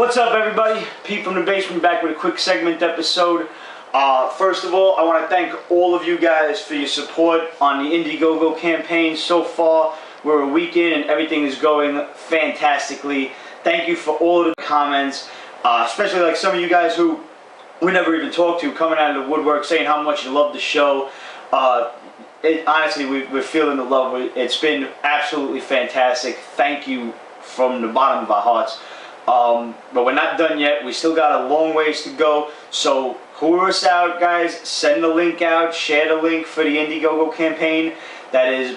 What's up, everybody? Pete from the basement back with a quick segment episode. First of all, I want to thank all of you guys for your support on the Indiegogo campaign so far. We're a week in and everything is going fantastically. Thank you for all of the comments, especially like some of you guys who we never even talked to, coming out of the woodwork saying how much you love the show. Honestly, we're feeling the love. It's been absolutely fantastic. Thank you from the bottom of our hearts. But we're not done yet. We still got a long ways to go. So whoever us out, guys, send the link out. Share the link for the Indiegogo campaign. That is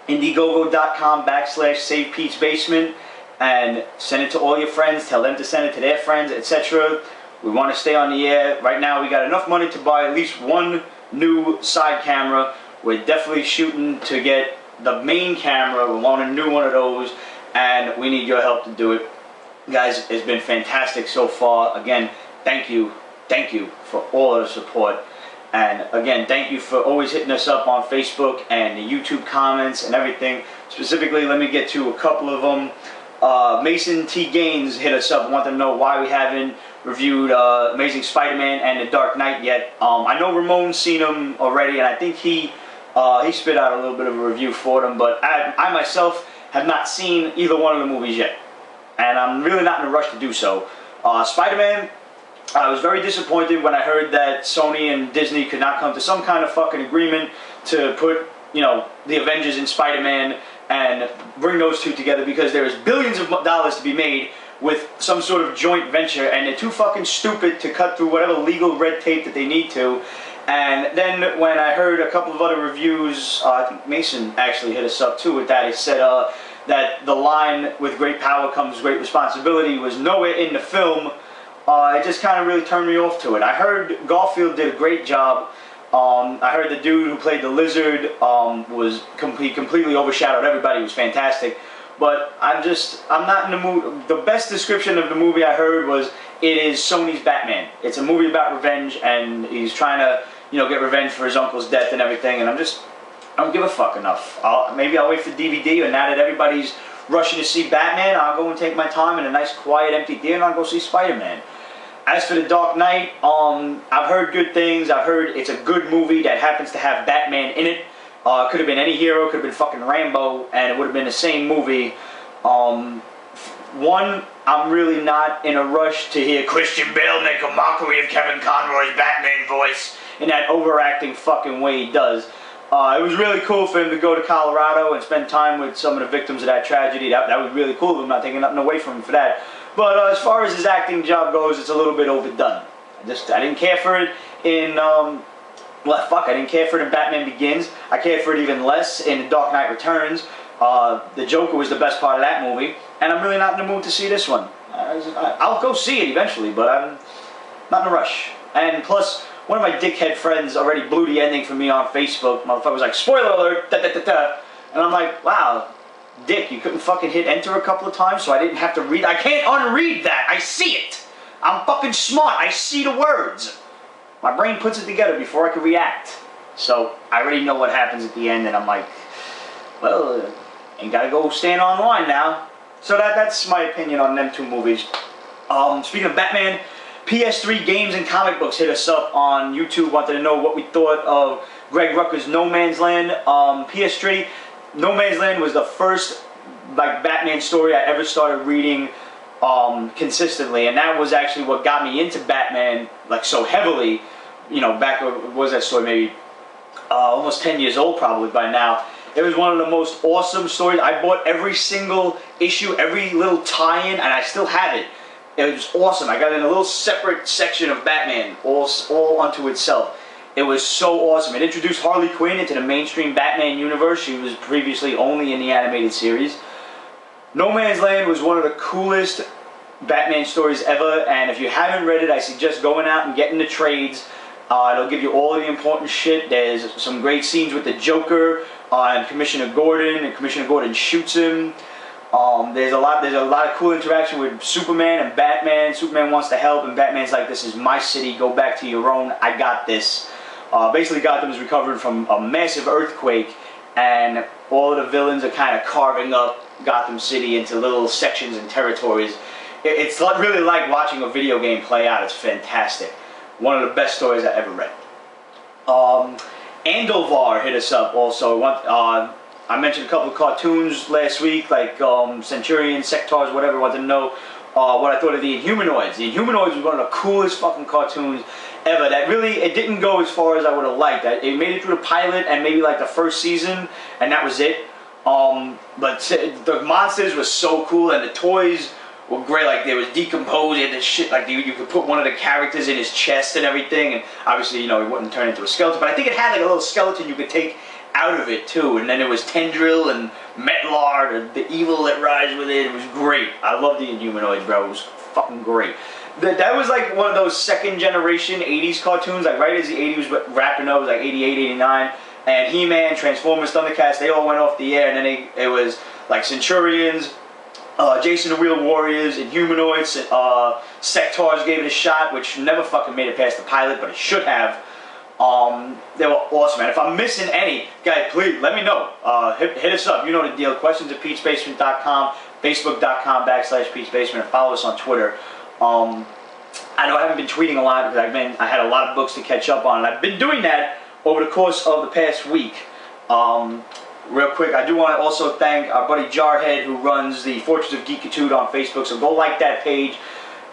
Indiegogo.com/Save Pete's Basement. And send it to all your friends. Tell them to send it to their friends, etc. We want to stay on the air. Right now, we got enough money to buy at least one new side camera. We're definitely shooting to get the main camera. We want a new one of those. And we need your help to do it. Guys, it's been fantastic so far. Again, thank you for all of the support. And again, thank you for always hitting us up on Facebook and the YouTube comments and everything. Specifically, let me get to a couple of them. Mason T. Gaines hit us up, wanted to know why we haven't reviewed Amazing Spider-Man and The Dark Knight yet. I know Ramon's seen them already, and I think he spit out a little bit of a review for them, but I myself have not seen either one of the movies yet. And I'm really not in a rush to do so. Spider-Man, I was very disappointed when I heard that Sony and Disney could not come to some kind of fucking agreement to put, you know, the Avengers and Spider-Man and bring those two together, because there is billions of dollars to be made with some sort of joint venture, and they're too fucking stupid to cut through whatever legal red tape that they need to. And then when I heard a couple of other reviews, I think Mason actually hit us up too with that. He said that the line "with great power comes great responsibility" was nowhere in the film. It just kind of really turned me off to it. I heard Garfield did a great job. I heard the dude who played the Lizard he completely overshadowed everybody. He was fantastic. But I'm not in the mood. The best description of the movie I heard was, it is Sony's Batman. It's a movie about revenge, and he's trying to, you know, get revenge for his uncle's death and everything. And I don't give a fuck enough. Maybe I'll wait for DVD, and now that everybody's rushing to see Batman, I'll go and take my time in a nice, quiet, empty theater, and I'll go see Spider-Man. As for The Dark Knight, I've heard good things. I've heard it's a good movie that happens to have Batman in it. It could have been any hero, could have been fucking Rambo, and it would have been the same movie. One, I'm really not in a rush to hear Christian Bale make a mockery of Kevin Conroy's Batman voice in that overacting fucking way he does. It was really cool for him to go to Colorado and spend time with some of the victims of that tragedy. That was really cool. I'm not taking nothing away from him for that. But as far as his acting job goes, it's a little bit overdone. I didn't care for it in I didn't care for it in Batman Begins. I cared for it even less in The Dark Knight Returns. The Joker was the best part of that movie, and I'm really not in the mood to see this one. I'll go see it eventually, but I'm not in a rush. And plus, one of my dickhead friends already blew the ending for me on Facebook. Motherfucker was like, "Spoiler alert, da da da da," and I'm like, "Wow, Dick, you couldn't fucking hit enter a couple of times so I didn't have to read. I can't unread that. I see it. I'm fucking smart. I see the words. My brain puts it together before I can react. So I already know what happens at the end, and I'm like, well, ain't gotta go stand online now." So that's my opinion on them two movies. Speaking of Batman, PS3 Games and Comic Books hit us up on YouTube, wanted to know what we thought of Greg Rucka's No Man's Land. PS3, No Man's Land was the first Batman story I ever started reading consistently, and that was actually what got me into Batman so heavily. You know, back what was that story, maybe almost 10 years old probably by now. It was one of the most awesome stories. I bought every single issue, every little tie-in, and I still have it. It was awesome. I got in a little separate section of Batman, all unto itself. It was so awesome. It introduced Harley Quinn into the mainstream Batman universe. She was previously only in the animated series. No Man's Land was one of the coolest Batman stories ever, and if you haven't read it, I suggest going out and getting the trades. It'll give you all of the important shit. There's some great scenes with the Joker and Commissioner Gordon, and Commissioner Gordon shoots him. There's a lot of cool interaction with Superman and Batman. Superman wants to help, and Batman's like, "This is my city. Go back to your own. I got this." Basically, Gotham is recovering from a massive earthquake, and all of the villains are kind of carving up Gotham City into little sections and territories. it's really like watching a video game play out. It's fantastic. One of the best stories I ever read. Andovar hit us up also. I mentioned a couple of cartoons last week, like Centurions, Sectars, whatever. Wanted to know what I thought of the Inhumanoids. The Inhumanoids was one of the coolest fucking cartoons ever. That really, it didn't go as far as I would have liked. It made it through the pilot and maybe like the first season, and that was it. But the monsters were so cool, and the toys were great. Like, they was decomposed, and the shit, like you could put one of the characters in his chest and everything, and obviously, you know, he wouldn't turn into a skeleton, but I think it had like a little skeleton you could take out of it too, and then there was Tendril and Metlar, the evil that rides with it. It was great. I love the Inhumanoids, bro. It was fucking great. That was like one of those second generation 80s cartoons, like right as the 80s was wrapping up, it was like 88, 89, and He-Man, Transformers, Thundercats, they all went off the air, and then it was like Centurions, Jason the Real Warriors, Inhumanoids, Sectars gave it a shot, which never fucking made it past the pilot, but it should have. They were awesome, and if I'm missing any, guys, please let me know. Hit us up. You know the deal. Questions at PeachBasement.com, Facebook.com/PeachBasement, and follow us on Twitter. I know I haven't been tweeting a lot because I had a lot of books to catch up on, and I've been doing that over the course of the past week. Real quick, I do want to also thank our buddy Jarhead, who runs the Fortress of Geekitude on Facebook, so go like that page.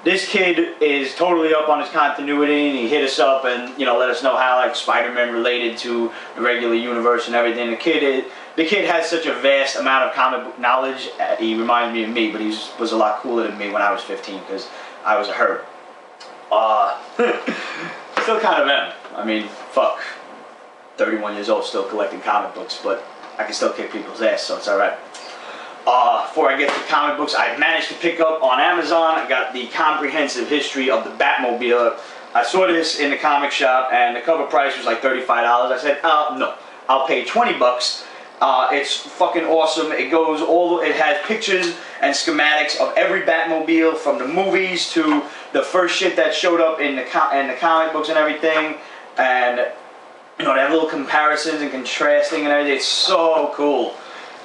This kid is totally up on his continuity, and he hit us up and, you know, let us know how, like, Spider-Man related to the regular universe and everything. The kid has such a vast amount of comic book knowledge. He reminds me of me, but he was a lot cooler than me when I was 15 because I was a herb. Still kind of am. I mean, fuck. 31 years old, still collecting comic books, but I can still kick people's ass, so it's alright. Before I get to comic books, I managed to pick up on Amazon. I got the comprehensive history of the Batmobile. I saw this in the comic shop, and the cover price was like $35. I said, no, I'll pay 20 bucks. It's fucking awesome. It has pictures and schematics of every Batmobile, from the movies to the first shit that showed up in the comic books and everything. And, you know, they have little comparisons and contrasting and everything. It's so cool.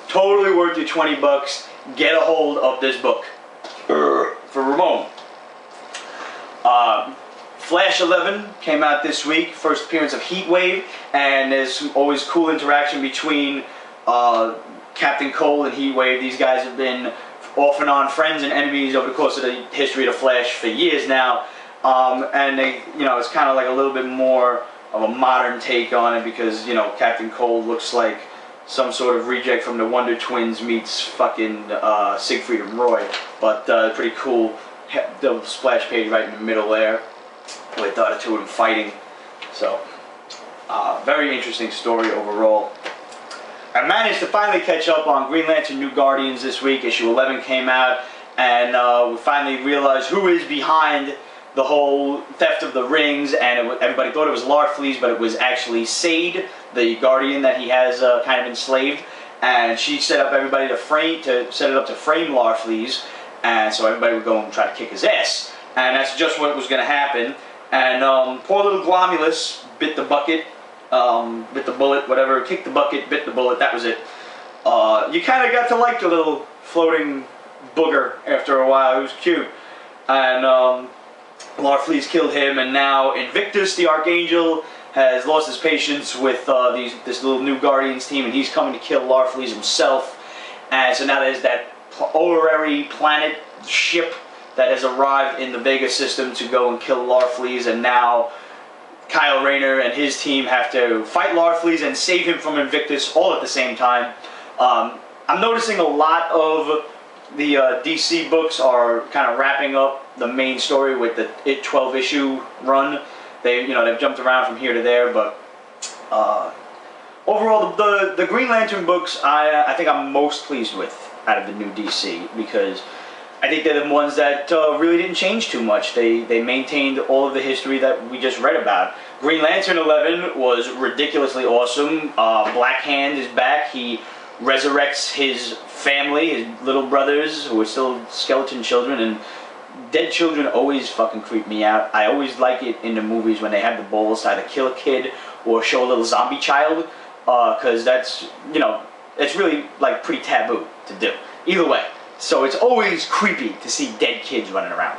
Totally worth your 20 bucks. Get a hold of this book. For Ramon. Flash 11 came out this week. First appearance of Heatwave. And there's always cool interaction between Captain Cole and Heatwave. These guys have been off and on friends and enemies over the course of the history of the Flash for years now. And they, you know, it's kind of like a little bit more of a modern take on it because, you know, Captain Cole looks like some sort of reject from the Wonder Twins meets fucking Siegfried and Roy. But pretty cool. The splash page right in the middle there with the two of them fighting. So, very interesting story overall. I managed to finally catch up on Green Lantern New Guardians this week. Issue 11 came out, and we finally realized who is behind the whole theft of the rings, and everybody thought it was Larfleeze, but it was actually Sade, the Guardian that he has kind of enslaved, and she set up everybody to set it up to frame Larfleeze, and so everybody would go and try to kick his ass, and that's just what was going to happen. And poor little Glomulus bit the bucket, bit the bullet, whatever, kicked the bucket, bit the bullet, that was it. You kind of got to like the little floating booger after a while. It was cute. And Larfleeze killed him, and now Invictus, the Archangel, has lost his patience with this little new Guardians team, and he's coming to kill Larfleeze himself. And so now there's that honorary planet ship that has arrived in the Vega system to go and kill Larfleeze, and now Kyle Rayner and his team have to fight Larfleeze and save him from Invictus all at the same time. I'm noticing a lot of the DC books are kind of wrapping up the main story with the 12-issue run. They've jumped around from here to there, but overall, the Green Lantern books I think I'm most pleased with out of the new DC, because I think they're the ones that really didn't change too much. They maintained all of the history that we just read about. Green Lantern 11 was ridiculously awesome. Black Hand is back. He resurrects his family, his little brothers, who are still skeleton children, and dead children always fucking creep me out. I always like it in the movies when they have the balls to either kill a kid or show a little zombie child, because that's, it's really like pretty taboo to do. Either way, So it's always creepy to see dead kids running around.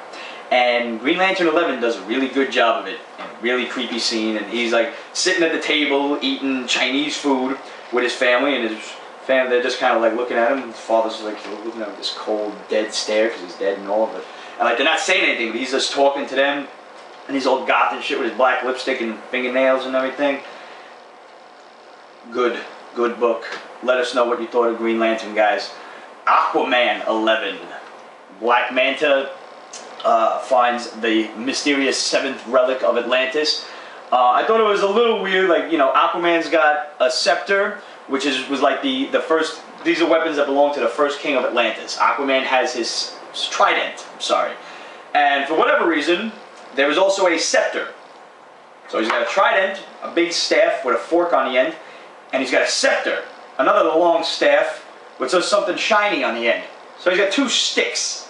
And Green Lantern 11 does a really good job of it. And a really creepy scene. And he's like sitting at the table eating Chinese food with his family. And his family, they're just kind of like looking at him. His father's like looking at him with this cold, dead stare because he's dead and all. And like they're not saying anything, but he's just talking to them. And he's all goth and shit with his black lipstick and fingernails and everything. Good book. Let us know what you thought of Green Lantern, guys. Aquaman 11. Black Manta finds the mysterious 7th relic of Atlantis. I thought it was a little weird, like, you know, Aquaman's got a scepter, which was like the first, these are weapons that belong to the first king of Atlantis. Aquaman has his trident, I'm sorry. And for whatever reason, there was also a scepter. So he's got a trident, a big staff with a fork on the end, and he's got a scepter, another long staff, which does something shiny on the end. So he's got 2 sticks.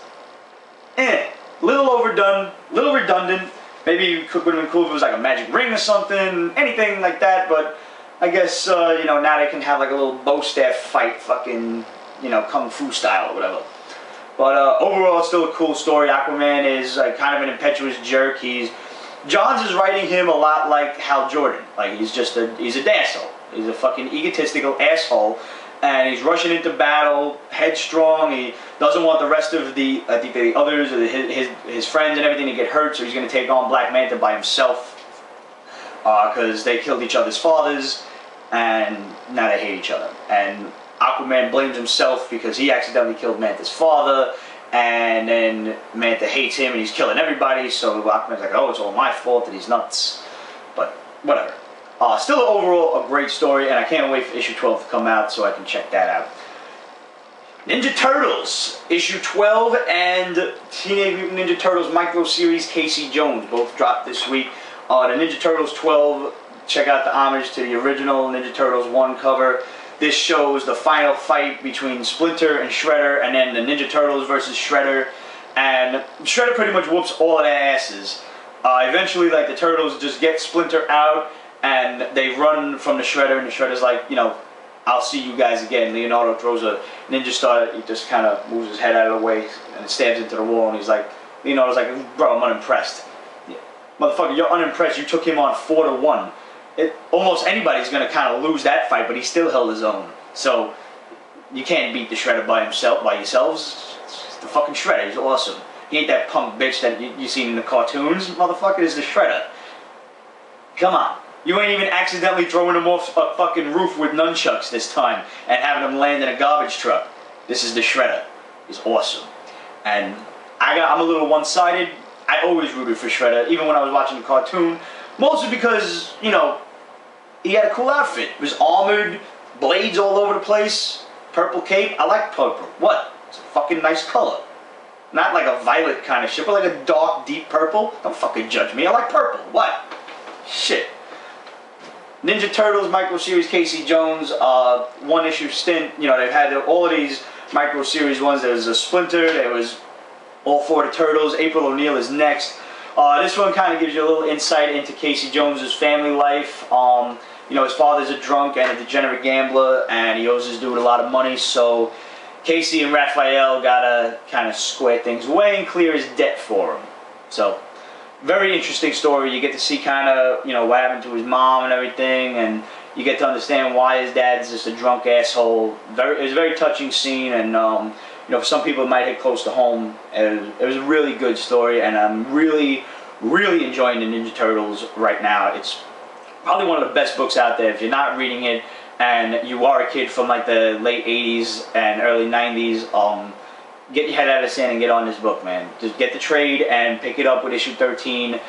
Little overdone, little redundant. Maybe it would have been cool if it was like a magic ring or something, anything like that, but I guess, you know, now they can have like a little bow staff fight, fucking, you know, kung fu style or whatever. But overall, it's still a cool story. Aquaman is like kind of an impetuous jerk. Johns is writing him a lot like Hal Jordan. Like he's a asshole. He's a fucking egotistical asshole. And he's rushing into battle, headstrong. He doesn't want the rest of the others, or his friends and everything to get hurt. So he's going to take on Black Manta by himself because they killed each other's fathers, and now they hate each other. And Aquaman blames himself because he accidentally killed Manta's father, and then Manta hates him and he's killing everybody. So Aquaman's like, oh, it's all my fault that he's nuts. But whatever. Still overall a great story, and I can't wait for issue 12 to come out so I can check that out. Ninja Turtles, issue 12, and Teenage Mutant Ninja Turtles Micro Series Casey Jones both dropped this week. The Ninja Turtles 12, check out the homage to the original Ninja Turtles 1 cover. This shows the final fight between Splinter and Shredder, and then the Ninja Turtles versus Shredder. And Shredder pretty much whoops all of their asses. Eventually, like, the Turtles just get Splinter out, and they run from the Shredder, and the Shredder's like, you know, I'll see you guys again. Leonardo throws a ninja star, he just kind of moves his head out of the way, and stabs into the wall, and he's like, Leonardo's like, bro, I'm unimpressed. Yeah. Motherfucker, you're unimpressed, you took him on 4-1. Almost anybody's going to kind of lose that fight, but he still held his own. So, you can't beat the Shredder by yourselves. It's the fucking Shredder, he's awesome. He ain't that punk bitch that you seen in the cartoons. Motherfucker is the Shredder. Come on. You ain't even accidentally throwing him off a fucking roof with nunchucks this time and having him land in a garbage truck. This is the Shredder. He's awesome. And I'm a little one-sided. I always rooted for Shredder, even when I was watching the cartoon. Mostly because, you know, he had a cool outfit. He was armored, blades all over the place, purple cape. I like purple. What? It's a fucking nice color. Not like a violet kind of shit, but like a dark, deep purple. Don't fucking judge me. I like purple. What? Shit. Ninja Turtles Micro Series Casey Jones, 1-issue stint. You know, they've had all of these Micro Series ones. There was a Splinter, there was all 4 of the Turtles. April O'Neil is next. This one kind of gives you a little insight into Casey Jones's family life. You know, his father's a drunk and a degenerate gambler, and he owes his dude a lot of money, so Casey and Raphael gotta kind of square things away and clear his debt for him. So, very interesting story. You get to see kind of, you know, what happened to his mom and everything, and you get to understand why his dad's just a drunk asshole. It was a very touching scene, and you know, for some people it might hit close to home. It was a really good story, and I'm really, really enjoying the Ninja Turtles right now. It's probably one of the best books out there. If you're not reading it, and you are a kid from like the late 80s and early 90s, get your head out of the sand and get on this book, man. Just get the trade and pick it up with issue 13.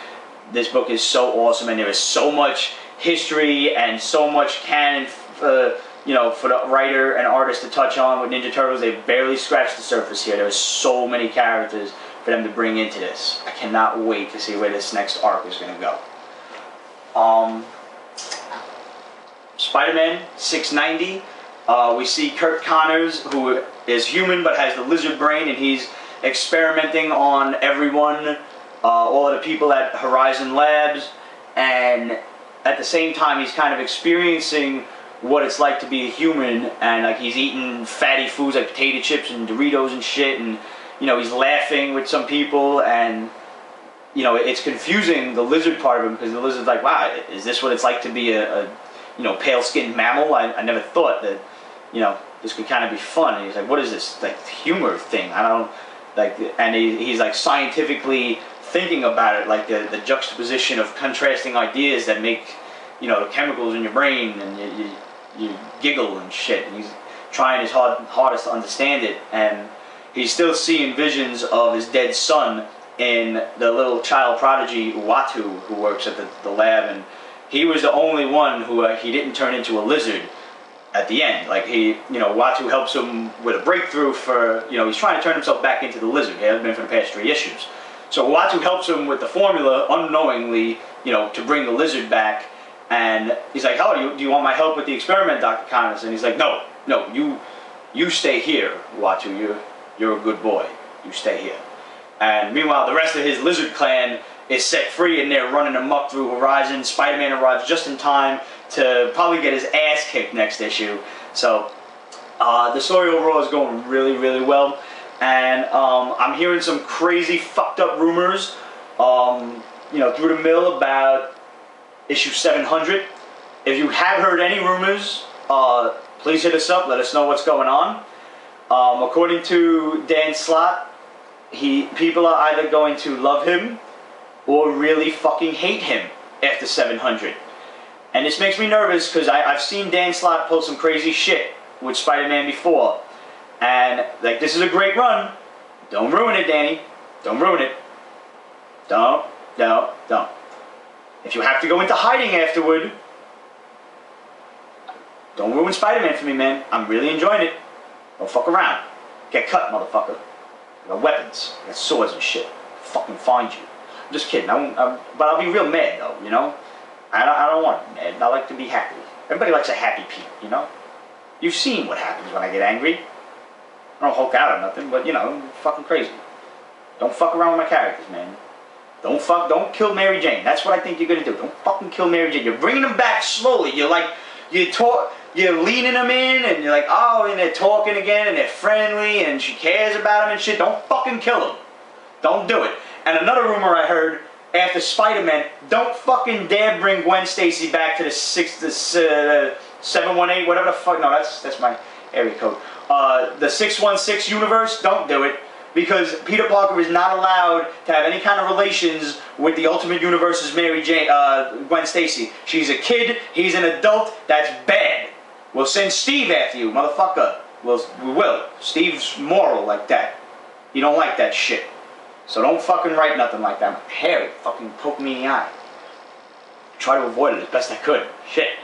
This book is so awesome, and there is so much history and so much canon, you know, for the writer and artist to touch on with Ninja Turtles. They've barely scratched the surface here. There's so many characters for them to bring into this. I cannot wait to see where this next arc is going to go. Spider-Man 690. We see Kurt Connors, who is human but has the lizard brain, and he's experimenting on everyone, all of the people at Horizon Labs, and at the same time he's kind of experiencing what it's like to be a human, and like he's eating fatty foods like potato chips and Doritos and shit, and you know he's laughing with some people, and you know it's confusing the lizard part of him, because the lizard's like, wow, is this what it's like to be a you know, pale-skinned mammal? I never thought that, you know, this could kind of be fun. And he's like, what is this like humor thing? I don't like, and he's like scientifically thinking about it, like the juxtaposition of contrasting ideas that make, you know, the chemicals in your brain, and you giggle and shit. And he's trying his hardest to understand it, and he's still seeing visions of his dead son in the little child prodigy Uatu, who works at the lab, and he was the only one who he didn't turn into a lizard at the end. Like he, you know, Uatu helps him with a breakthrough for, you know, he's trying to turn himself back into the lizard. He hasn't been for the past 3 issues. So Uatu helps him with the formula unknowingly, you know, to bring the lizard back. And he's like, "Oh, do you want my help with the experiment, Dr. Connors?" And he's like, "No, you stay here, Uatu. You're a good boy. You stay here." And meanwhile, the rest of his lizard clan is set free, and they're running amok through Horizon. Spider-Man arrives just in time to probably get his ass kicked next issue. So the story overall is going really, really well. And I'm hearing some crazy fucked up rumors, you know, through the mill about issue 700. If you have heard any rumors, please hit us up. Let us know what's going on. According to Dan Slott, people are either going to love him or really fucking hate him after 700. And this makes me nervous, because I've seen Dan Slott pull some crazy shit with Spider-Man before. And, like, this is a great run. Don't ruin it, Danny. Don't ruin it. Don't. If you have to go into hiding afterward, don't ruin Spider-Man for me, man. I'm really enjoying it. Don't fuck around. Get cut, motherfucker. I got weapons. I got swords and shit. Fucking find you. I'm just kidding. But I'll be real mad, though, you know? I don't want to be mad. I like to be happy. Everybody likes a happy Pete, you know? You've seen what happens when I get angry. I don't Hulk out or nothing, but, you know, I'm fucking crazy. Don't fuck around with my characters, man. Don't kill Mary Jane. That's what I think you're gonna do. Don't fucking kill Mary Jane. You're bringing them back slowly. You're leaning them in, and you're like, oh, and they're talking again, and they're friendly, and she cares about them and shit. Don't fucking kill them. Don't do it. And another rumor I heard after Spider-Man, don't fucking dare bring Gwen Stacy back to the 718, whatever the fuck. No, that's my area code. The 616 universe. Don't do it, because Peter Parker is not allowed to have any kind of relations with the Ultimate Universe's Mary Jane, Gwen Stacy. She's a kid. He's an adult. That's bad. We'll send Steve after you, motherfucker. We will. Steve's moral like that. You don't like that shit. So don't fucking write nothing like that. Harry fucking poked me in the eye. Try to avoid it as best I could. Shit.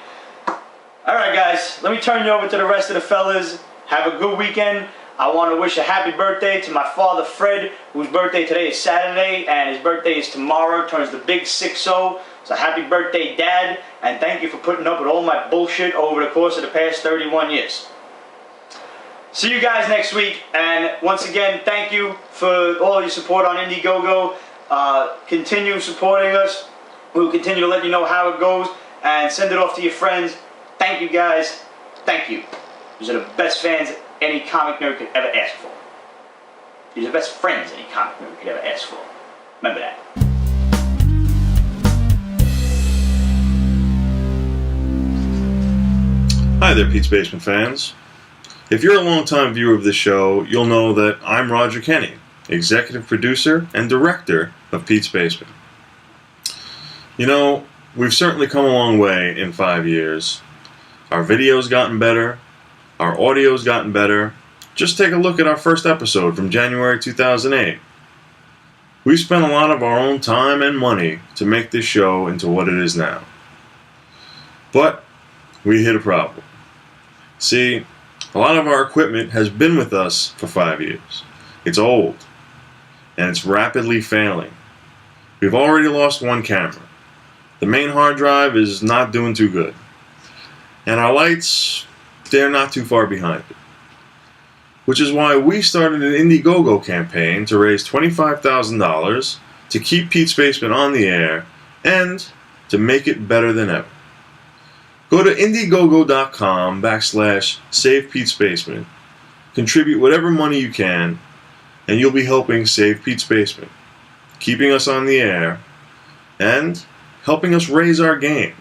Alright, guys. Let me turn you over to the rest of the fellas. Have a good weekend. I want to wish a happy birthday to my father, Fred, whose birthday today is Saturday, and his birthday is tomorrow. Turns the big 6-0. So happy birthday, Dad, and thank you for putting up with all my bullshit over the course of the past 31 years. See you guys next week, and once again, thank you for all your support on Indiegogo. Continue supporting us. We'll continue to let you know how it goes, and send it off to your friends. Thank you, guys. Thank you. These are the best fans any comic nerd could ever ask for. These are the best friends any comic nerd could ever ask for. Remember that. Hi there, Pete's Basement fans. If you're a longtime viewer of this show, you'll know that I'm Roger Kenny, executive producer and director of Pete's Basement. You know, we've certainly come a long way in 5 years. Our video's gotten better. Our audio's gotten better. Just take a look at our first episode from January 2008. We've spent a lot of our own time and money to make this show into what it is now. But we hit a problem. See, a lot of our equipment has been with us for 5 years. It's old, and it's rapidly failing. We've already lost one camera. The main hard drive is not doing too good. And our lights, they're not too far behind it. Which is why we started an Indiegogo campaign to raise $25,000 to keep Pete's Basement on the air and to make it better than ever. Go to Indiegogo.com/Save Pete's Basement. Contribute whatever money you can, and you'll be helping save Pete's Basement, keeping us on the air, and helping us raise our game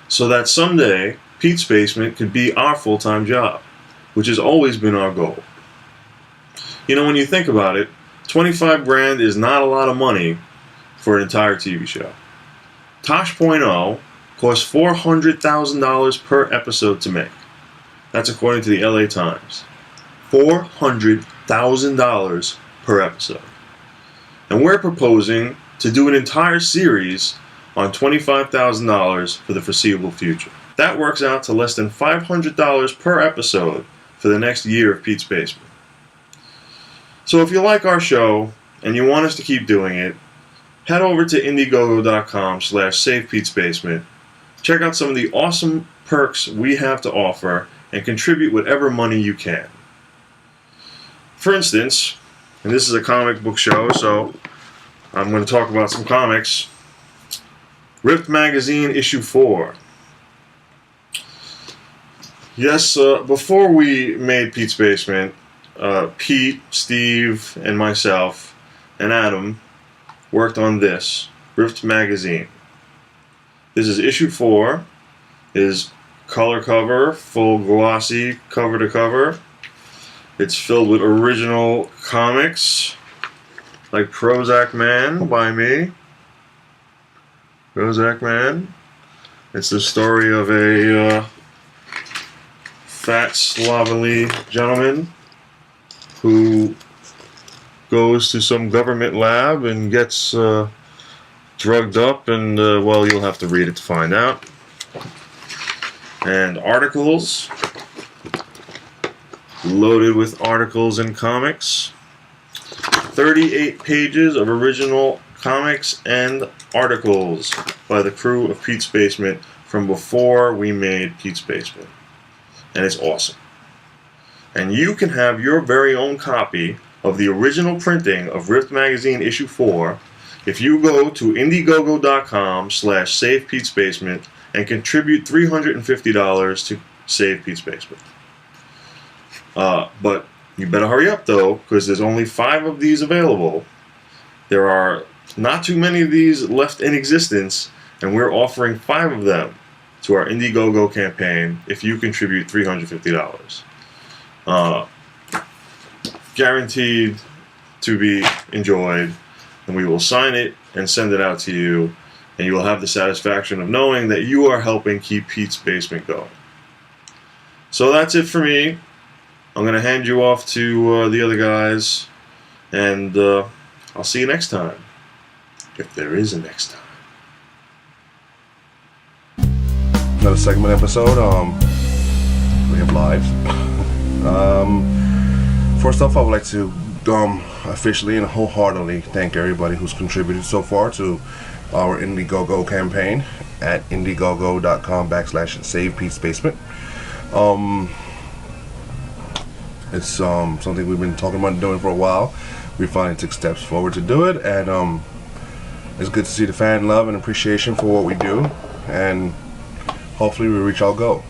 so that someday Pete's Basement could be our full-time job, which has always been our goal. You know, when you think about it, 25 grand is not a lot of money for an entire TV show. Tosh.0 costs $400,000 per episode to make. That's according to the LA Times. $400,000 per episode. And we're proposing to do an entire series on $25,000 for the foreseeable future. That works out to less than $500 per episode for the next year of Pete's Basement. So if you like our show and you want us to keep doing it, head over to Indiegogo.com/Save Pete's Basement. Check out some of the awesome perks we have to offer and contribute whatever money you can. For instance, and this is a comic book show, so I'm going to talk about some comics. Ripped Magazine issue 4. Yes, before we made Pete's Basement, Pete, Steve, and myself, and Adam worked on this, Ripped Magazine. This is issue 4. It is color cover, full glossy cover to cover. It's filled with original comics, like Prozac Man by me. Prozac Man. It's the story of a fat, slovenly gentleman who goes to some government lab and gets drugged up, and well, you'll have to read it to find out. And articles, loaded with articles and comics. 38 pages of original comics and articles by the crew of Pete's Basement from before we made Pete's Basement. And it's awesome. And you can have your very own copy of the original printing of Ripped Magazine issue 4 if you go to Indiegogo.com/Save Pete's Basement and contribute $350 to Save Pete's Basement. But you better hurry up though, because there's only 5 of these available. There are not too many of these left in existence, and we're offering 5 of them to our Indiegogo campaign if you contribute $350. Guaranteed to be enjoyed, and we will sign it and send it out to you, and you will have the satisfaction of knowing that you are helping keep Pete's Basement going. So that's it for me. I'm going to hand you off to the other guys, and I'll see you next time, if there is a next time. Another segment episode. We have lives. First off, I would like to officially and wholeheartedly thank everybody who's contributed so far to our Indiegogo campaign at Indiegogo.com/Save Pete's Basement. It's something we've been talking about doing for a while. We finally took steps forward to do it, and it's good to see the fan love and appreciation for what we do, and hopefully we reach our goal.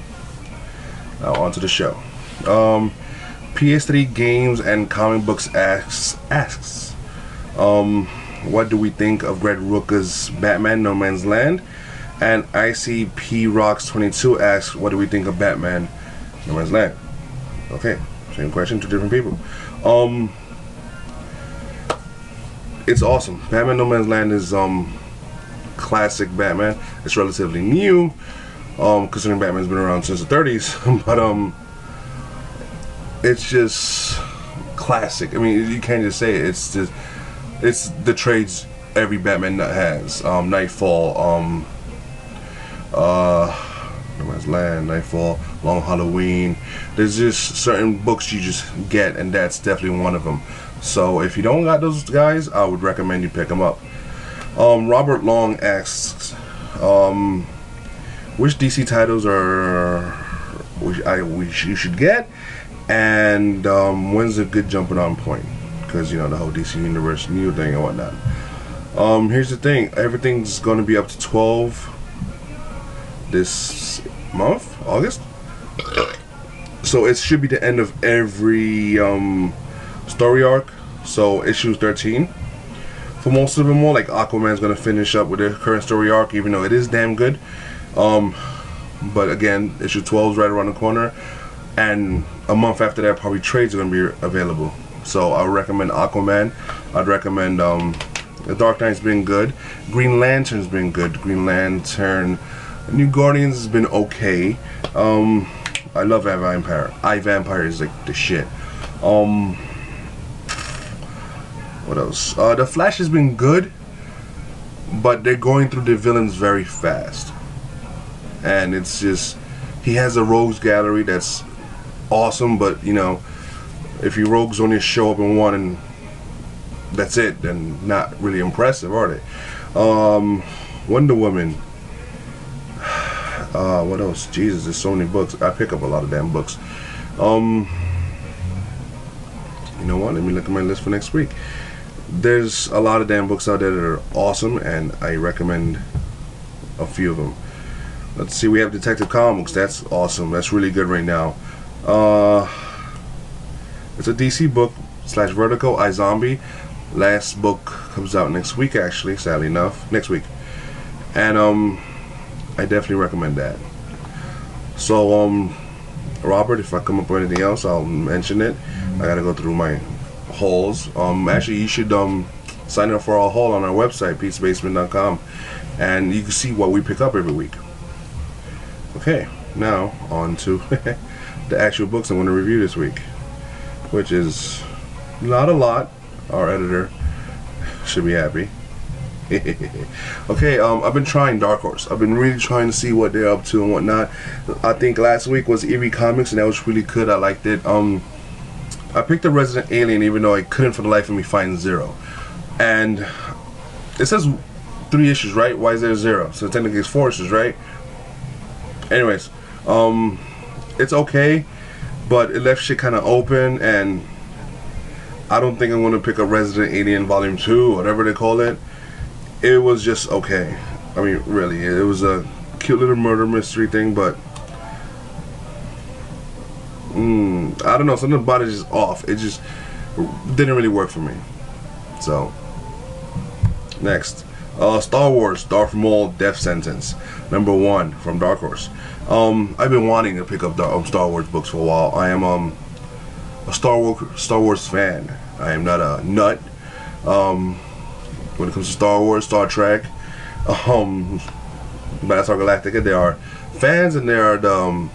Now on to the show. PS3 Games and Comic Books asks what do we think of Greg Rucka's Batman No Man's Land? And ICP Rocks 22 asks what do we think of Batman No Man's Land? Okay, same question, 2 different people. It's awesome. Batman No Man's Land is classic Batman. It's relatively new, considering Batman's been around since the 30s, but it's just classic. I mean, you can't just say it. It's the trades every Batman nut has. Nightfall, No Man's Land, Nightfall, Long Halloween. There's just certain books you just get, and that's definitely one of them. So if you don't got those guys, I would recommend you pick them up. Robert Long asks, which DC titles you should get, and when's a good jumping on point? Because you know the whole DC Universe new thing and whatnot. Here's the thing: everything's going to be up to 12 this month, August. So it should be the end of every story arc. So issue 13. For most of them all, like Aquaman's gonna finish up with their current story arc, even though it is damn good. But again, issue 12 is right around the corner, and a month after that, probably trades are gonna be available. So I would recommend Aquaman. I'd recommend The Dark Knight's been good. Green Lantern's been good. Green Lantern, New Guardians has been okay. I love iVampire. iVampire is like the shit. What else? The Flash has been good, but they're going through the villains very fast, and it's just, he has a rogues gallery that's awesome, but you know, if your rogues only show up in one and that's it, then not really impressive, are they? Wonder Woman. What else? Jesus, there's so many books. I pick up a lot of damn books. You know what? Let me look at my list for next week. There's a lot of damn books out there that are awesome, and I recommend a few of them. Let's see, we have Detective Comics. That's awesome. That's really good right now. It's a DC book / Vertigo, iZombie. Last book comes out next week, actually, sadly enough. Next week. And I definitely recommend that. So, Robert, if I come up with anything else, I'll mention it. I gotta go through my hauls. Actually, you should sign up for our haul on our website, peacebasement.com, and you can see what we pick up every week. Okay, now on to the actual books I'm going to review this week, which is not a lot. Our editor should be happy. Okay, I've been trying Dark Horse. I've been really trying to see what they're up to and whatnot. I think last week was Eerie Comics, and that was really good. I liked it. I picked up Resident Alien, even though I couldn't for the life of me find 0. And it says 3 issues, right? Why is there 0? So technically it's 4 issues, right? Anyways, it's okay, but it left shit kind of open, and I don't think I'm going to pick up Resident Alien Volume 2, whatever they call it. It was just okay. I mean, really, it was a cute little murder mystery thing, but I don't know, something about it is just off. It just didn't really work for me. So, next, Star Wars Darth Maul Death Sentence, #1 from Dark Horse. I've been wanting to pick up Star Wars books for a while. I am a Star Wars fan. I am not a nut when it comes to Star Wars, Star Trek, Battlestar Galactica. There are fans and there are the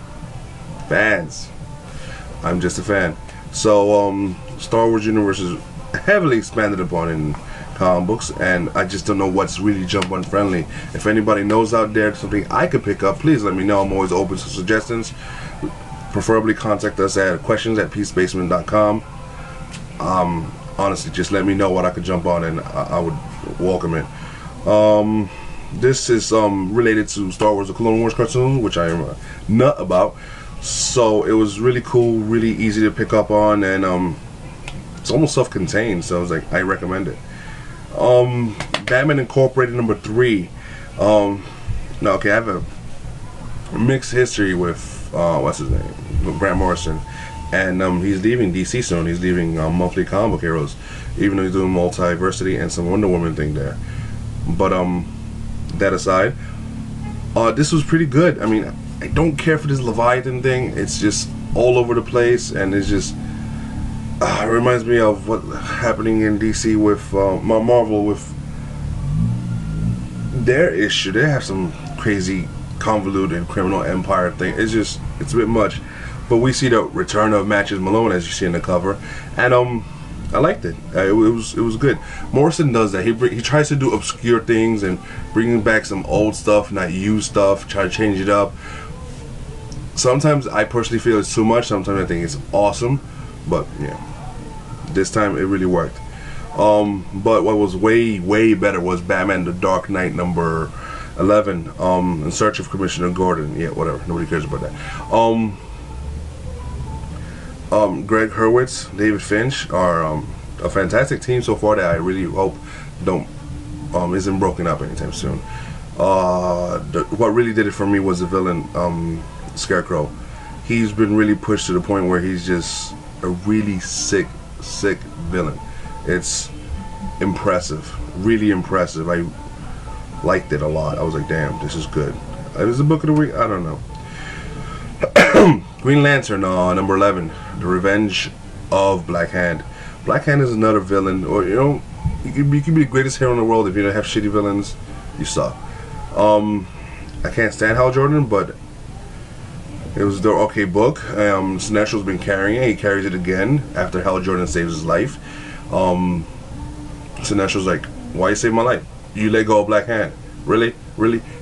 fans. I'm just a fan. So Star Wars universe is heavily expanded upon in comic books, and I just don't know what's really jump on friendly. If anybody knows out there something I could pick up, please let me know. I'm always open to suggestions. Preferably contact us at questions@peacebasement.com. Honestly, just let me know what I could jump on, and I would welcome it. This is related to Star Wars: The Clone Wars cartoon, which I am a nut about. So it was really cool, really easy to pick up on, and it's almost self-contained. So I was like, I recommend it. Batman Incorporated #3. No, okay, I have a mixed history with what's his name, Grant Morrison, and he's leaving DC soon. He's leaving Monthly Comic Book Heroes, even though he's doing Multiversity and some Wonder Woman thing there. But that aside, this was pretty good. I mean, I don't care for this Leviathan thing. It's just all over the place, and it's just it reminds me of what's happening in DC with Marvel with their issue. They have some crazy convoluted criminal empire thing. It's a bit much, but we see the return of Matches Malone, as you see in the cover, and I liked it. It was good. Morrison does that. He tries to do obscure things and bringing back some old stuff, not used stuff, try to change it up. Sometimes I personally feel it's too much. Sometimes I think it's awesome, but yeah, this time it really worked. But what was way better was Batman: The Dark Knight #11, In Search of Commissioner Gordon. Yeah, whatever. Nobody cares about that. Greg Hurwitz, David Finch are a fantastic team so far that I really hope isn't broken up anytime soon. what really did it for me was the villain, Scarecrow. He's been really pushed to the point where he's just a really sick villain. It's impressive, really impressive. I liked it a lot. I was like, damn, this is good. It was the book of the week. I don't know. Green Lantern, number 11, The Revenge of Black Hand. Black Hand is another villain, or you know, you can be the greatest hero in the world. If you don't have shitty villains, you suck. I can't stand Hal Jordan, but it was the okay book. Sinestro's been carrying it. He carries it again after Hal Jordan saves his life. Sinestro's like, why you save my life? You let go of Black Hand. Really?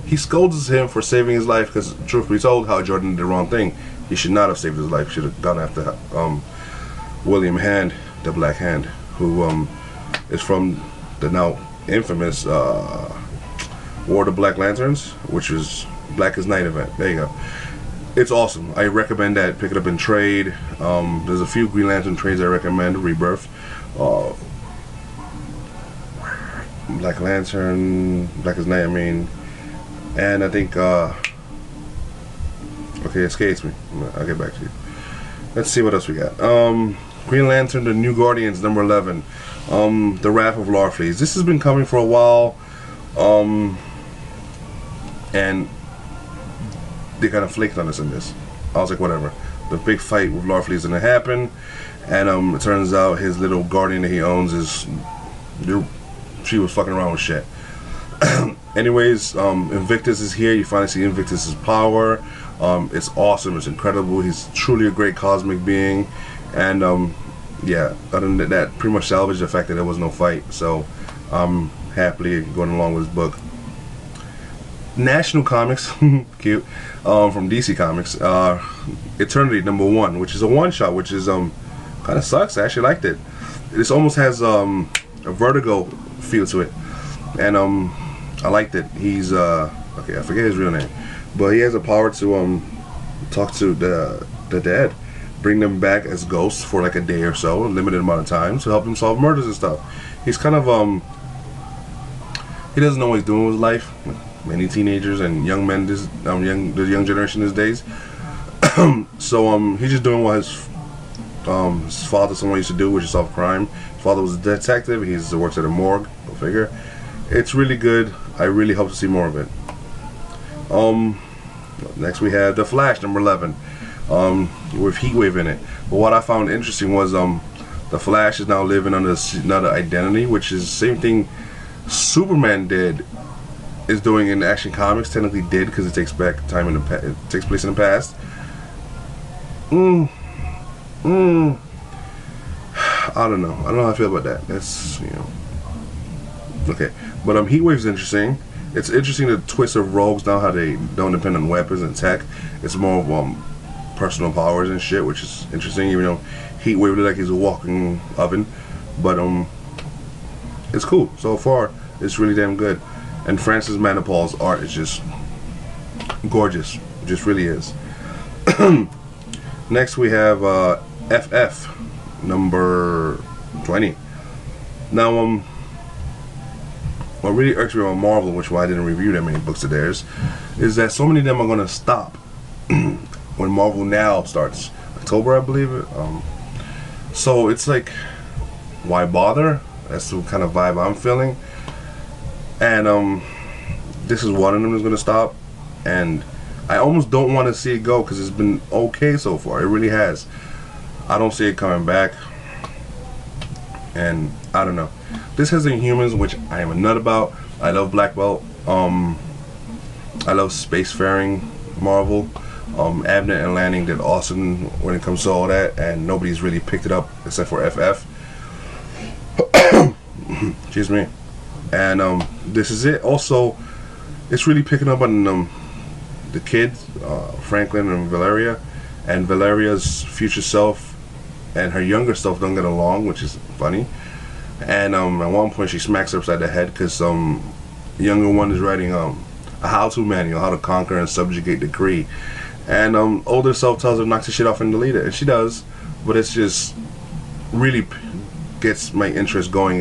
He scolds him for saving his life because, truth be told, Hal Jordan did the wrong thing. He should not have saved his life. He should have gone after William Hand, the Black Hand, who is from the now infamous War of the Black Lanterns, which was Blackest Night event. There you go. It's awesome. I recommend that. Pick it up in trade. There's a few Green Lantern trades I recommend. Rebirth, Black Lantern, Blackest Night, I mean, and I think, okay, it escapes me. I'll get back to you. Let's see what else we got. Green Lantern, The New Guardians, number 11. The Wrath of Larfleeze. This has been coming for a while, and they kind of flaked on us in this. I was like, whatever. The big fight with Larfleeze is gonna happen, and it turns out his little guardian that he owns is, she was fucking around with shit. Anyways, Invictus is here. You finally see Invictus's power. It's awesome. It's incredible. He's truly a great cosmic being, and yeah. Other than that, pretty much salvaged the fact that there was no fight. So I'm happily going along with his book. National Comics, cute, from DC Comics, Eternity number 1, which is a one-shot, which is kind of sucks. I actually liked it. This almost has a Vertigo feel to it, and I liked it. He's okay, I forget his real name, but he has the power to talk to the dead, bring them back as ghosts for like a day or so, a limited amount of time, to help him solve murders and stuff. He's kind of he doesn't know what he's doing with his life. Many teenagers and young men, the young generation these days. So he's just doing what his father, someone used to do, which is solve crime. His father was a detective. He works at a morgue. Go figure. It's really good. I really hope to see more of it. Next we have The Flash, number 11, with Heatwave in it. But what I found interesting was The Flash is now living under another identity, which is the same thing Superman is doing in Action Comics. Technically did, because it takes back time in the it takes place in the past. I don't know how I feel about that. That's, you know, okay. But Heatwave's interesting. It's interesting the twist of rogues now, how they don't depend on weapons and tech. It's more of personal powers and shit, which is interesting. Even though Heatwave looks like he's a walking oven, but it's cool so far. It's really damn good. And Francis Manipal's art is just gorgeous. It just really is. Next we have FF number 20. Now what really irks me about Marvel, which why I didn't review that many books of theirs, is that so many of them are gonna stop when Marvel Now starts. October, I believe it. So it's like, why bother? That's the kind of vibe I'm feeling. And this is one of them that's gonna stop, and I almost don't want to see it go because it's been okay so far. It really has. I don't see it coming back, and I don't know. This has Inhumans, which I am a nut about. I love Black Belt. I love spacefaring Marvel. Abnett and Lanning did awesome when it comes to all that, and nobody's really picked it up except for FF. Excuse me. And this is it. Also, it's really picking up on the kids, Franklin and Valeria, and Valeria's future self and her younger self don't get along, which is funny. And at one point she smacks her upside the head because the younger one is writing a how-to manual, how to conquer and subjugate the Kree, and older self tells her knock the shit off and delete it, and she does. But it's just really gets my interest going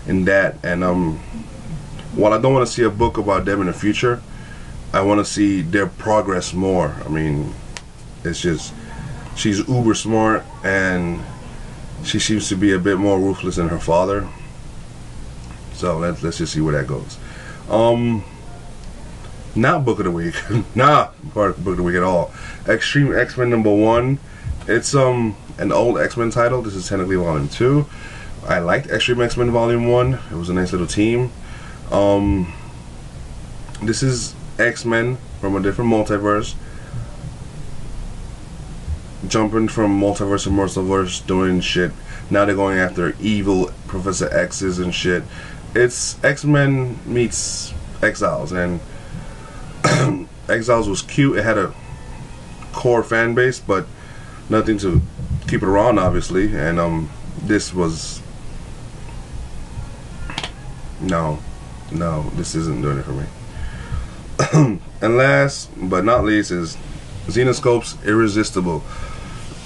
in that, and while I don't want to see a book about them in the future, I want to see their progress more. I mean, it's just, she's uber smart, and she seems to be a bit more ruthless than her father. So let's just see where that goes. Not book of the week, not part of book of the week at all. X-treme X-Men #1. It's an old X-Men title. This is technically Volume 2. I liked X-treme X-Men Volume 1. It was a nice little team. This is X-Men from a different multiverse, jumping from multiverse to multiverse, doing shit. Now they're going after evil Professor X's and shit. It's X-Men meets Exiles, and Exiles was cute. It had a core fan base, but nothing to keep it around, obviously. And this was no, this isn't doing it for me. And last but not least is Xenoscope's Irresistible.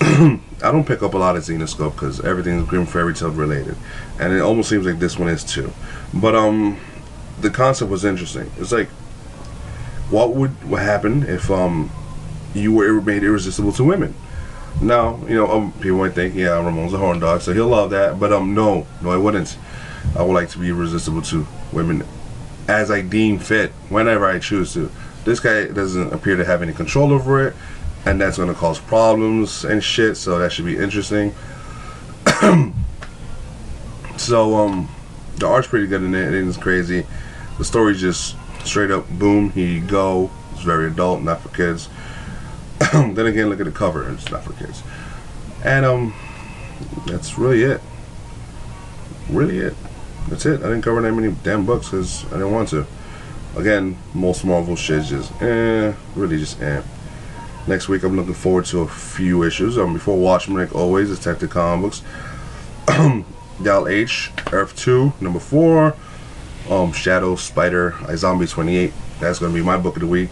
I don't pick up a lot of Xenoscope because everything is Grim Fairy Tale related, and it almost seems like this one is too. But the concept was interesting. It's like, what would happen if you were made irresistible to women? Now, you know, people might think, yeah, Ramon's a horn dog, so he'll love that. But no, I wouldn't. I would like to be irresistible to women as I deem fit, whenever I choose to. This guy doesn't appear to have any control over it, and that's going to cause problems and shit, so that should be interesting. So, the art's pretty good in it. It isn't crazy. The story's just straight up boom, here you go. It's very adult, not for kids. Then again, look at the cover. It's not for kids. And, that's really it. Really it. That's it. I didn't cover that many damn books because I didn't want to. Again, most Marvel shit just really just Next week I'm looking forward to a few issues. Before Watchmen, like always, Detective Comic Books. Dal H, Earth 2, #4. Shadow, Spider, iZombie 28. That's gonna be my book of the week.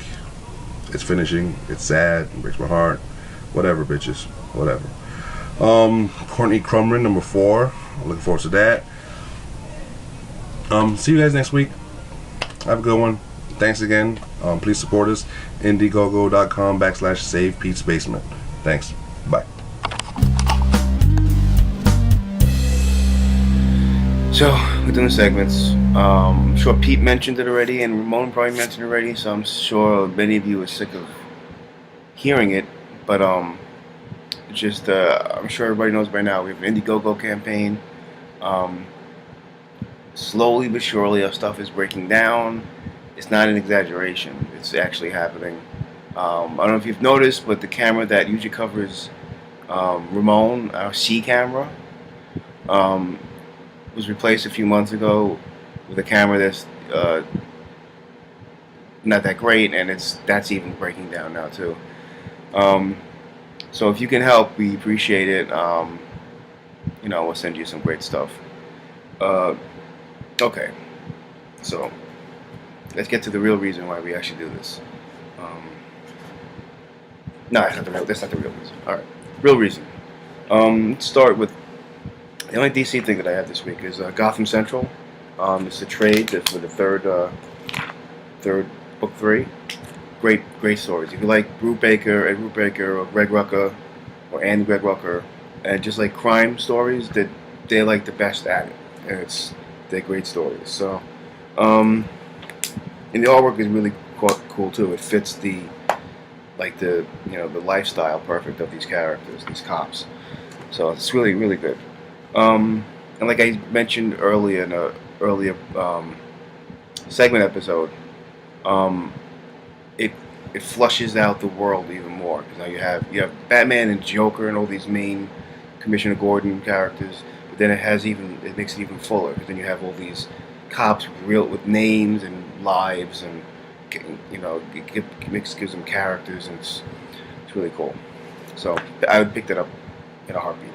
It's finishing. It's sad. It breaks my heart. Whatever, bitches. Whatever. Courtney Crumrin, #4. I'm looking forward to that. See you guys next week. Have a good one. Thanks again. Please support us. Indiegogo.com/Save Pete's Basement. Thanks. Bye. So, we're doing segments. I'm sure Pete mentioned it already, and Ramon probably mentioned it already, so I'm sure many of you are sick of hearing it. But I'm sure everybody knows by now, we have an Indiegogo campaign. Slowly but surely our stuff is breaking down. It's not an exaggeration. It's actually happening. I don't know if you've noticed, but the camera that usually covers Ramon, our C camera, was replaced a few months ago with a camera that's not that great, and that's even breaking down now too. So if you can help, we appreciate it. We'll send you some great stuff. Okay, so let's get to the real reason why we actually do this. No, that's not the real reason. All right, real reason. Let's start with the only DC thing that I have this week is Gotham Central. It's a trade for the third book 3. Great stories. If you like Ed Brubaker, or Greg Rucka, or Andy Greg Rucker, and just like crime stories, they're like the best at it, and they're great stories. So, and the artwork is really cool too. It fits the lifestyle perfect of these characters, these cops. So it's really, really good. And like I mentioned earlier in a earlier segment episode, it flushes out the world even more, because now you have Batman and Joker and all these main Commissioner Gordon characters, but then it makes it even fuller, because then you have all these cops with names and lives, and gives them characters, and it's really cool. So I would pick that up in a heartbeat,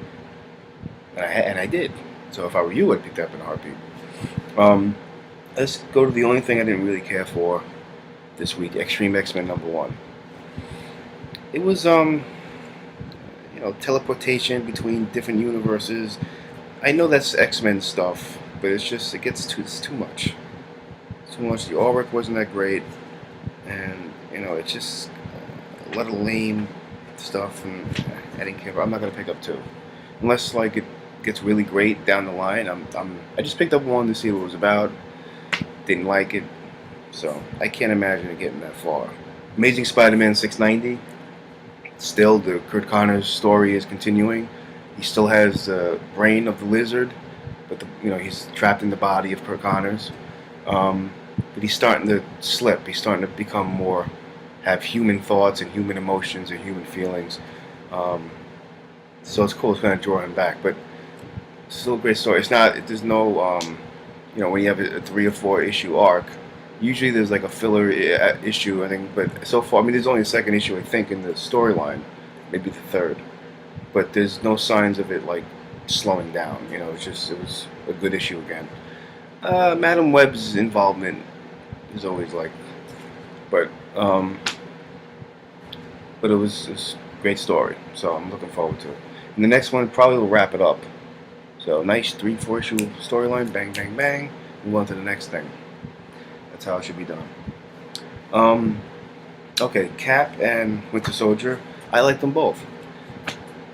and I did. So if I were you, I'd pick that up in a heartbeat. Let's go to the only thing I didn't really care for this week: X-treme X-Men #1. It was teleportation between different universes. I know that's X-Men stuff, but it's too much. so much. The artwork wasn't that great, and it's just a lot of lame stuff, and I didn't care. I'm not gonna pick up two, unless like it gets really great down the line. I just picked up one to see what it was about. Didn't like it, so I can't imagine it getting that far. Amazing Spider-Man 690. Still, the Kurt Connors story is continuing. He still has the brain of the lizard, but he's trapped in the body of Kurt Connors. But he's starting to slip. He's starting to become more, have human thoughts and human emotions and human feelings. So it's cool. It's going to draw him back, but it's still a great story. It's not. There's no. When you have a 3 or 4 issue arc, usually there's like a filler issue, I think. But so far, there's only a second issue, I think, in the storyline, maybe the third. But there's no signs of it like slowing down. It was a good issue again. Madam Web's involvement is always like, but it was a great story, so I'm looking forward to it. And the next one probably will wrap it up. So nice 3-4 issue storyline, bang bang bang. Move on to the next thing. That's how it should be done. Okay, Cap and Winter Soldier. I like them both.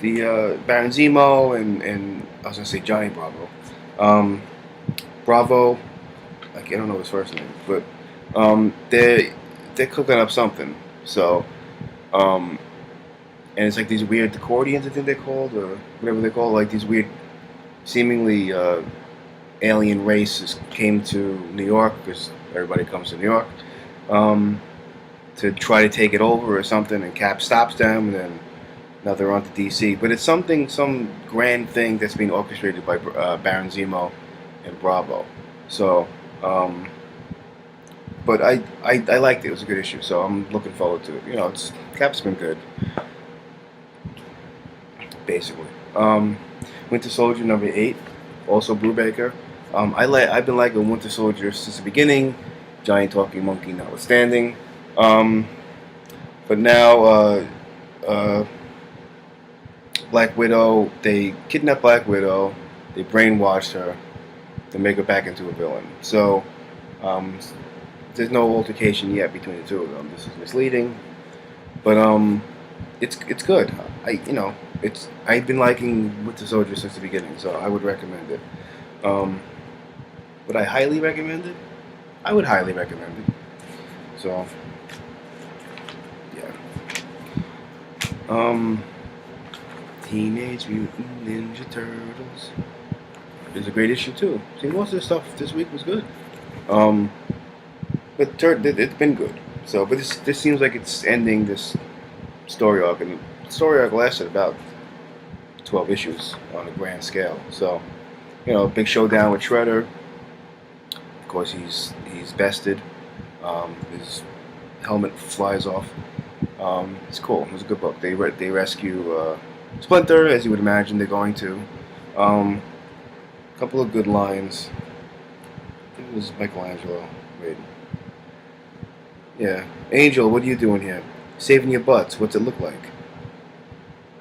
The Baron Zemo and I was gonna say Johnny Bravo. Bravo, I don't know his first name, but they're cooking up something. So, and it's like these weird accordions, I think they're called, or whatever they're called, like these weird, seemingly alien races came to New York, because everybody comes to New York, to try to take it over or something, and Cap stops them, and then now they're on to DC. But it's some grand thing that's being orchestrated by Baron Zemo and Bravo. So, but I liked it. It was a good issue, so I'm looking forward to it. Cap's been good, basically. Winter Soldier number 8, also Brubaker. I've been liking Winter Soldier since the beginning, giant talking monkey notwithstanding. But now Black Widow, they kidnapped Black Widow, they brainwashed her to make her back into a villain. So there's no altercation yet between the two of them. This is misleading, but it's good. I've been liking Winter Soldier since the beginning, so I would recommend it. Would I highly recommend it? I would highly recommend it. So yeah. Teenage Mutant Ninja Turtles. It's a great issue too. See, most of the stuff this week was good. But it's been good. So, but this seems like it's ending this story arc, and the story arc lasted about 12 issues on a grand scale. So, big showdown with Shredder. Of course, he's bested. His helmet flies off. It's cool. It was a good book. They rescue Splinter, as you would imagine they're going to. Couple of good lines. I think it was Michelangelo. Wait. Yeah. Angel, what are you doing here? Saving your butts. What's it look like?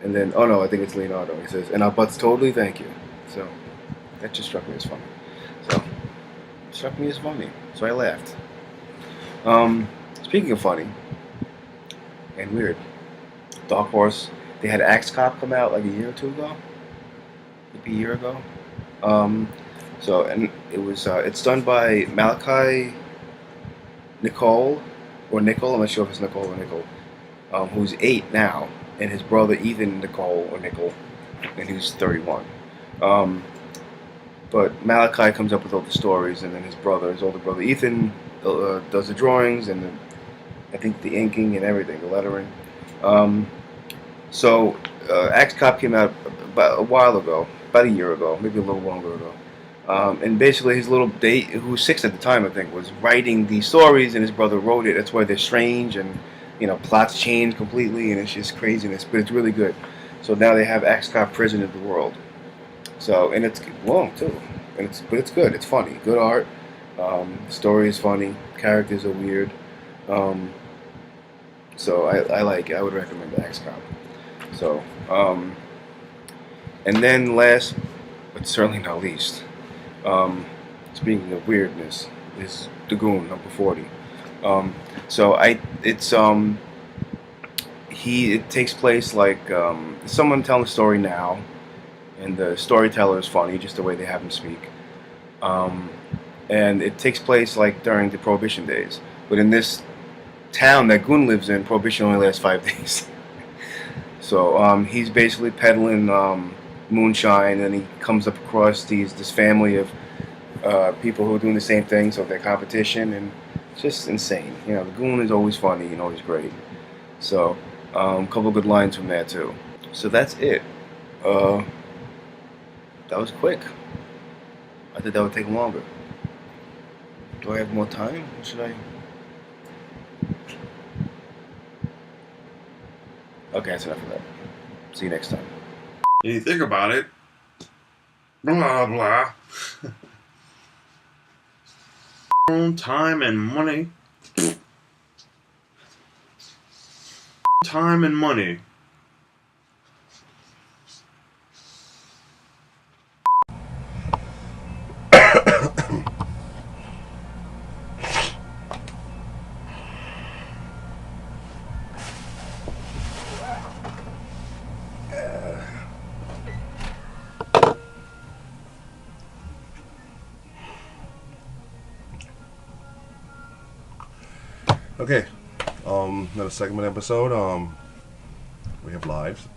And then, oh no, I think it's Leonardo. He says, and our butts totally thank you. So, that just struck me as funny. So I laughed. Speaking of funny and weird, Dark Horse, they had Axe Cop come out like a year or two ago. Maybe a year ago. And it was it's done by Malachi Nicole, I'm not sure if it's Nicole or Nicole, who's 8 now, and his brother Ethan Nicole, and who's 31. But Malachi comes up with all the stories, and then his older brother Ethan does the drawings and I think the inking and everything, the lettering. Axe Cop came out about a while ago, about a year ago, maybe a little longer ago. And basically his little date, who was 6 at the time, I think, was writing these stories, and his brother wrote it. That's why they're strange, and plots change completely, and it's just craziness. But it's really good. So now they have Axe Cop Prison of the World. So, and it's long too, but it's good. It's funny, good art. The story is funny. Characters are weird. So I like it. I would recommend Axe Cop. So, and then last, but certainly not least, speaking of weirdness, is the Goon, number 40. It takes place like someone telling a story now, and the storyteller is funny, just the way they have him speak. And it takes place like during the Prohibition days. But in this town that Goon lives in, Prohibition only lasts 5 days. So he's basically peddling moonshine, and he comes up across this family of people who are doing the same thing, so they're competition, and it's just insane. You know, the Goon is always funny, and always great. So a couple of good lines from there too. So that's it. That was quick. I thought that would take longer. Do I have more time? Or should I? Okay, that's enough of that. See you next time. And you think about it, blah blah. Time and money. Time and money. Okay, another segment episode. We have lives.